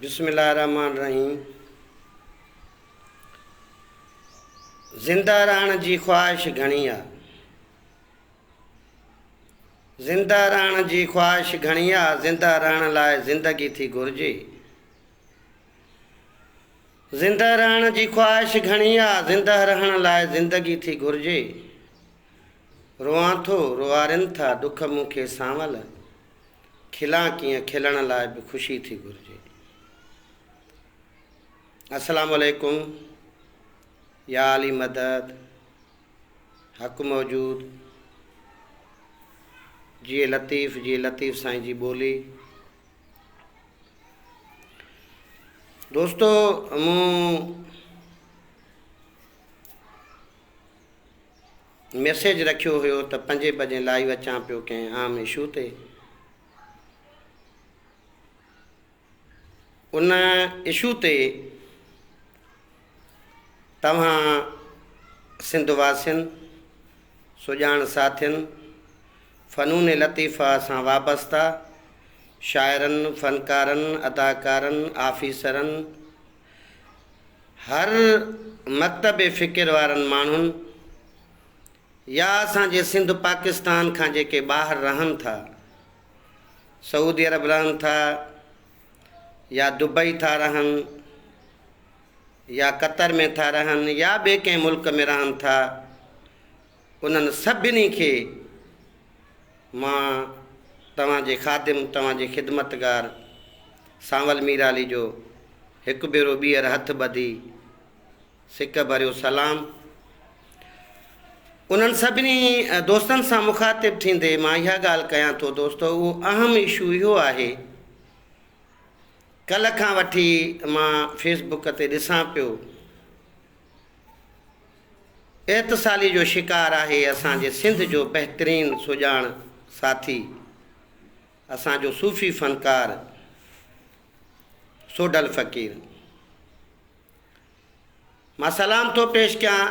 बिस्मिल्लाहिर्रहमानिर्रहीम। ज़िंदा रहण जी ख़्वाहिश घणी आहे, ज़िंदा रहण जी ख़्वाहिश घणी आहे, ज़िंदा रहण लाइ ज़िंदगी थी घुरिजे। ज़िंदा रहण जी ख़्वाहिश घणी आहे, ज़िंदा रहण लाइ ज़िंदगी थी घुरिजे। रोआं थो रोआरिन था दुख मूंखे सांवल, खिलां कीअं खिलण लाइ बि ख़ुशी थी घुरिजे। अस्सलामु अलैकुम। या अली मदद, हक़ मौजूद, जी लतीफ़ साईं जी ॿोली। दोस्तो, मूं मैसेज रखियो हुयो त 5 बजे लाइव अचां पियो कंहिं आम इशू ते। उन इशू ते तव्हां सिंध वासियुनि, सुजाण साथियुनि, फ़नून लतीफ़ा सां वाबस्ता शाइरनि, फ़नकारनि, अदाकारनि, आफ़ीसरनि, हर मकतब फ़िक्र वारनि माण्हुनि, या असांजे सिंध पाकिस्तान खां जेके ॿाहिरि रहनि था, सऊदी अरब रहनि था, या दुबई था रहनि, या कतर में था रहनि, या ॿिए कंहिं मुल्क में रहनि था, उन्हनि सभिनी खे मां तव्हांजे ख़ादिम, तव्हांजे ख़िदमतगार सांवल मीराली जो हिकु भेरो ॿीहर हथ ॿधी सिक भरियो सलाम। उन्हनि सभिनी दोस्तनि सां मुखातिब थींदे मां इहा ॻाल्हि कयां थो। दोस्तो, उहो अहम इशू इहो आहे, कल्ह खां वठी मां फेसबुक ते ॾिसां पियो, एतसाली जो शिकार आहे असांजे सिंध जो बहितरीनु सुजाण साथी, असांजो सूफ़ी फ़नकार सोडल फ़क़ीर। मां सलाम थो पेश कयां,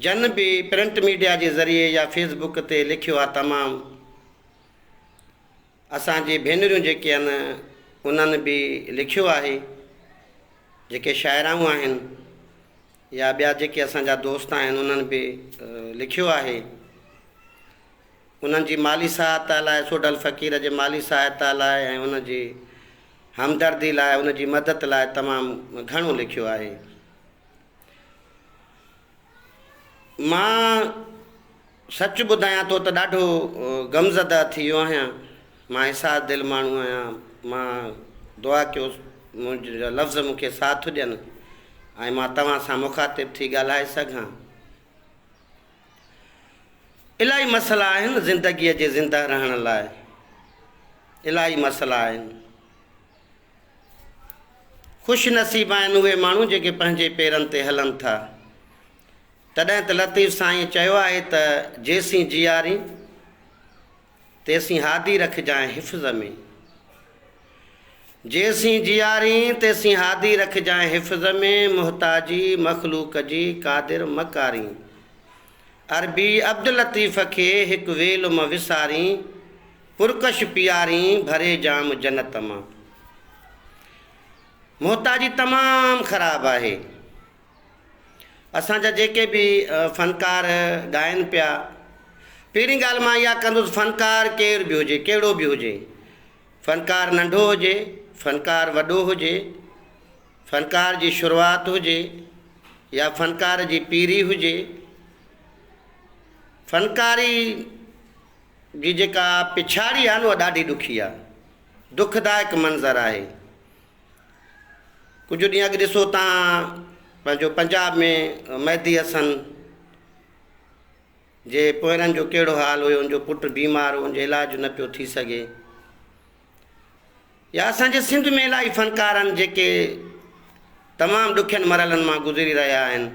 जन भी प्रिंट मीडिया जे ज़रिए या फेसबुक ते लिखियो आहे तमामु। असांजी भेनरियूं जेके आहिनि उन्हनि बि लिखियो आहे, जेके शाइराऊं आहिनि या ॿिया जेके असांजा दोस्त आहिनि उन्हनि बि लिखियो आहे। उन्हनि जी माली सहायता लाइ, सोडल फ़क़ीर जे माली सहायता लाइ ऐं उनजी हमदर्दी लाइ, उनजी मदद लाइ तमामु घणो लिखियो आहे। मां सच ॿुधायां थो त ॾाढो ग़मज़दा थी वियो आहियां। मां एहसास दिलि माण्हू आहियां। मां दुआ कयो मुंहिंजा लफ़्ज़ मूंखे साथ ॾियनि ऐं मां तव्हां सां मुखातिब थी ॻाल्हाए सघां। इलाही मसइला आहिनि ज़िंदगीअ जे ज़िंदा रहण लाइ, इलाही मसइला आहिनि। ख़ुशि नसीब आहिनि उहे माण्हू जेके पंहिंजे पेरनि ते हलनि था। तॾहिं त लतीफ़ साईं चयो आहे त जेसीं जियारी तेसीं हादी रखजांइ हिफ़्ज़ में, जेसीं जियारी तेसीं हादी रखजांइ हिफ़्ज़ में, मुहताजी मख़लूक जी क़ादिर मकारी। अरबी अब्दुल लतीफ़ खे हिकु वेलुम विसारी, पुरकश पियारी भरे जाम जन्नत मां। मुहताजी तमामु ख़राबु आहे। असांजा जेके बि फ़नकार ॻाइनि पिया, पहिरीं ॻाल्हि मां इहा कंदुसि, फ़नकार केर बि हुजे, कहिड़ो बि हुजे, फ़नकार नंढो हुजे, फ़नकार वॾो हुजे, फ़नकार जी शुरूआति हुजे या फ़नकार जी पीरी हुजे, फ़नकारी जी जेका पिछाड़ी आहे न उहा ॾाढी ॾुखी आहे, दुखदायक मंज़र आहे। कुझु ॾींहं अॻु ॾिसो तव्हां पंहिंजो पंजाब में मेहदी हसन जे पोइरनि जो कहिड़ो हाल हुयो, उनजो पुटु बीमार हो, उनजो इलाजु न पियो थी सघे। या असांजे सिंध में इलाही फ़नकार आहिनि जेके तमामु ॾुखियनि मरहलनि मां गुज़री रहिया आहिनि।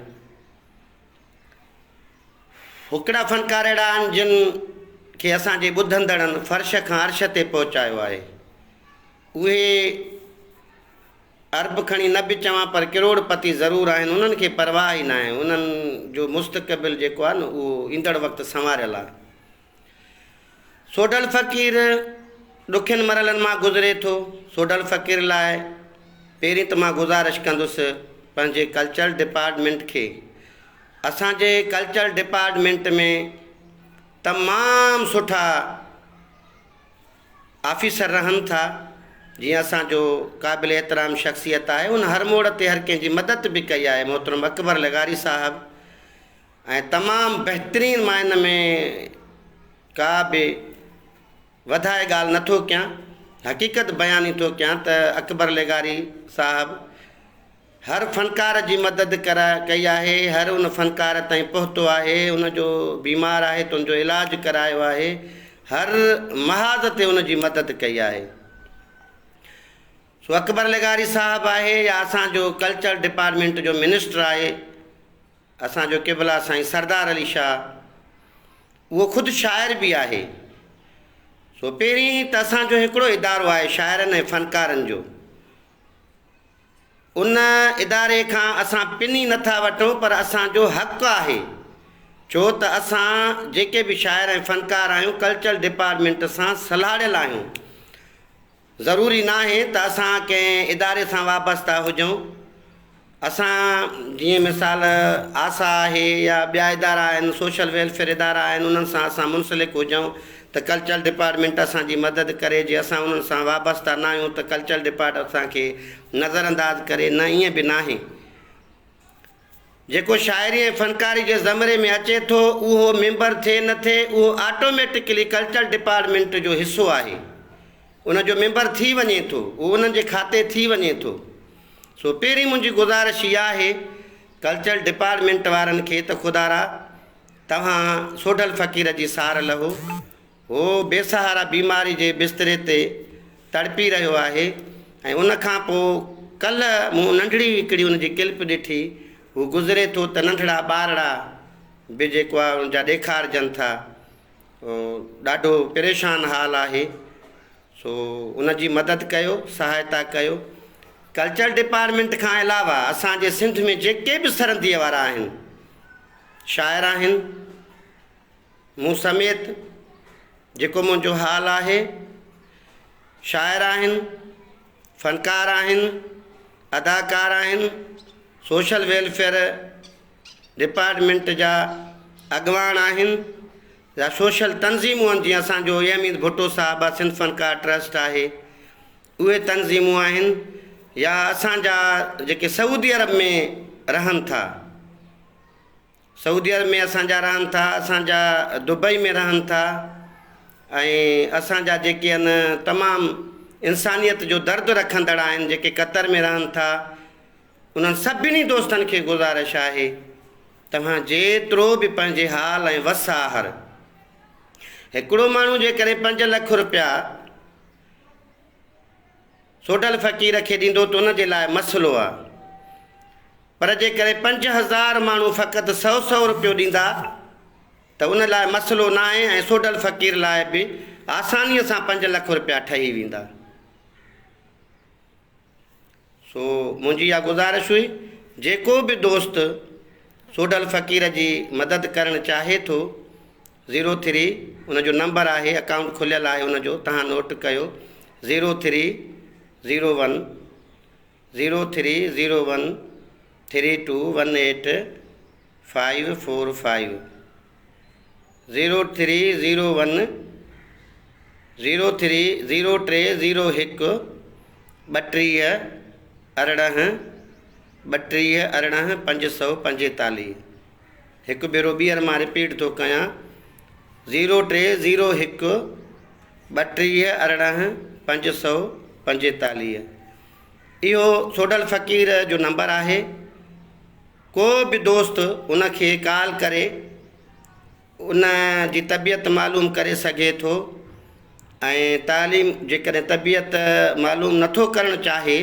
हिकिड़ा फ़नकार अहिड़ा आहिनि जिन खे असांजे ॿुधंदड़नि फ़र्श खां अर्श ते पहुचायो आहे। उहे अरब खणी न बि चवां पर करोड़पति ज़रूरु आहिनि, उन्हनि खे परवाह ई न आहे। उन्हनि जो मुस्तक़बिल जेको आहे न उहो ईंदड़ वक़्तु संवारियल आहे। सोडल फ़क़ीर ॾुखियनि मरहलनि मां गुज़रे थो। सोडल फ़क़ीर लाइ पहिरीं त मां गुज़ारिश कंदुसि पंहिंजे कल्चरल डिपार्टमेंट खे। असांजे कल्चरल डिपार्टमेंट में तमामु सुठा ऑफिसर रहनि था। जीअं असांजो क़ाबिल एहतराम शख़्सियत आहे, उन हर मोड़ ते हर कंहिंजी मदद बि कई आहे, मोहतरम अकबर लगारी साहब। ऐं तमामु बहितरीनु मां इन में का बि वधाए ॻाल्हि नथो कयां, हक़ीक़त बयानी थो कयां त अकबर लगारी साहब हर फ़नकार जी मदद कई आहे, हर उन फ़नकार ताईं पहुतो आहे, उनजो बीमार आहे त उनजो इलाजु करायो आहे, हर महाज़ ते उनजी मदद कई आहे। सो अकबर लगारी साहब आहे या असांजो कल्चर डिपार्टमेंट जो मिनिस्टर आहे असांजो क़िबला साईं सरदार अली शाह, उहो ख़ुदि शाइर बि आहे। सो पहिरीं त असांजो हिकिड़ो इदारो आहे शाइरनि ऐं फ़नकारनि जो। उन इदारे खां असां पिनी नथा वठूं, पर असांजो हक़ु आहे, छो त असां जेके बि शाइर ऐं फ़नकार आहियूं कल्चरल डिपार्टमेंट सां सलाहियल आहियूं। ज़रूरी न आहे त असां कंहिं इदारे सां वाबस्ता हुजूं। असां जीअं मिसाल आसा आहे या ॿिया इदारा आहिनि, सोशल वेलफेयर इदारा आहिनि, उन्हनि सां असां मुंसलिक हुजूं त कल्चरल डिपार्टमेंट असांजी मदद करे। जे असां उन्हनि सां वाबस्ता न आहियूं त कल्चरल डिपार्टमेंट असांखे नज़रअंदाज़ करे, न, ईअं बि न आहे। जेको शाइरी ऐं फ़नकारी जे ज़मरे में अचे थो उहो मेंबर थिए न थिए, उहो ऑटोमेटिकली कल्चरल डिपार्टमेंट जो हिसो आहे, उनजो मेंबर थी वञे थो, उहो उन्हनि जे खाते थी वञे थो। सो पहिरीं मुंहिंजी गुज़ारिश इहा आहे कल्चरल डिपार्टमेंट वारनि खे त ख़ुदारा तव्हां सोढल फ़क़ीर जी सार लहो। हो बेसहारा बीमारी जे बिस्तरे ते तड़पी रहियो आहे। ऐं उनखां पोइ कल्ह मूं नंढड़ी हिकिड़ी उनजी क्लिप ॾिठी, हू गुज़रे थो त नंढड़ा ॿारड़ा बि जेको आहे उनजा ॾेखारजनि था, ॾाढो परेशान हाल आहे। सो उनजी मदद कयो, सहायता कयो। कल्चरल डिपार्टमेंट खां अलावा असांजे सिंध में जेके बि सरहदीअ वारा आहिनि, शाइर आहिनि, मूं समेत जेको मुंहिंजो हाल आहे, शाइर आहिनि, फ़नकार आहिनि, अदाकार आहिनि, सोशल वेलफेयर डिपार्टमेंट जा अॻवान आहिनि, या सोशल तंज़ीमूं आहिनि, जीअं असांजो यमीन भुट्टो साहब आहे, सिंध फ़नकार ट्रस्ट आहे, उहे तंज़ीमूं आहिनि, या असांजा जेके सऊदी अरब में रहनि था, सऊदी अरब में असांजा रहनि था, असांजा दुबई में रहनि था, ऐं असांजा जेके आहिनि तमामु इंसानियत जो दर्दु रखंदड़ आहिनि जेके कतर में रहनि था, उन्हनि सभिनी दोस्तनि खे गुज़ारिश आहे तव्हां जेतिरो बि पंहिंजे हाल ऐं वसाहर, हिकिड़ो माण्हू जे करे 5 लख रुपया सोढल फ़क़ीर खे ॾींदो त उनजे लाइ मसइलो आहे, पर जे करे 5000 माण्हू फ़क़ति 100 रुपयो ॾींदा त उन लाइ मसइलो न आहे, ऐं सोढल फ़क़ीर लाइ बि आसानीअ सां 5 लख रुपया ठही वेंदा। सो मुंहिंजी इहा गुज़ारिश हुई, जेको बि दोस्त सोढल फ़क़ीर जी मदद करणु चाहे थो, 03 उनजो नंबर आहे, अकाउंट खुलियल आहे उनजो, तव्हां नोट कयो, 0301 3218 545 0301 32 अरिड़हं 545। हिकु भेरो ॿीहर मां रिपीट थो कयां, 0301 32 अरिड़हं 545। इहो सोढल फ़क़ीर जो नंबर आहे। को बि दोस्त उनखे कॉल करे उन जी तबियत मालूम करे सघे थो, ऐं तालीम जेकॾहिं तबियत मालूम नथो करणु चाहे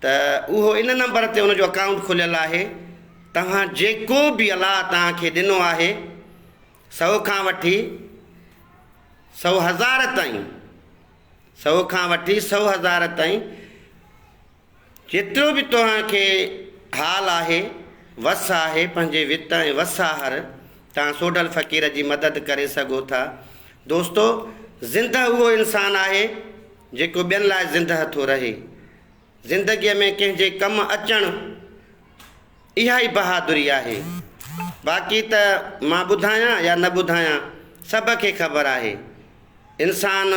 त उहो इन नंबर ते उनजो अकाउंट खुलियल आहे। तव्हां जेको बि अलाह तव्हांखे ॾिनो आहे, 100 खां वठी 100,000 ताईं, 100 खां वठी 100,000 ताईं, जेतिरो बि तव्हांखे हाल आहे, वस आहे, पंहिंजे वित ऐं वसाहर, तव्हां सोढल फ़क़ीर जी मदद करे सघो था। दोस्तो, ज़िंदह उहो इंसानु आहे जेको ॿियनि लाइ ज़िंदह थो रहे, ज़िंदगीअ में कंहिंजे कमु अचणु इहा ई बहादुरी आहे। बाक़ी त मां ॿुधायां या न ॿुधायां, सभ खे ख़बर आहे इंसान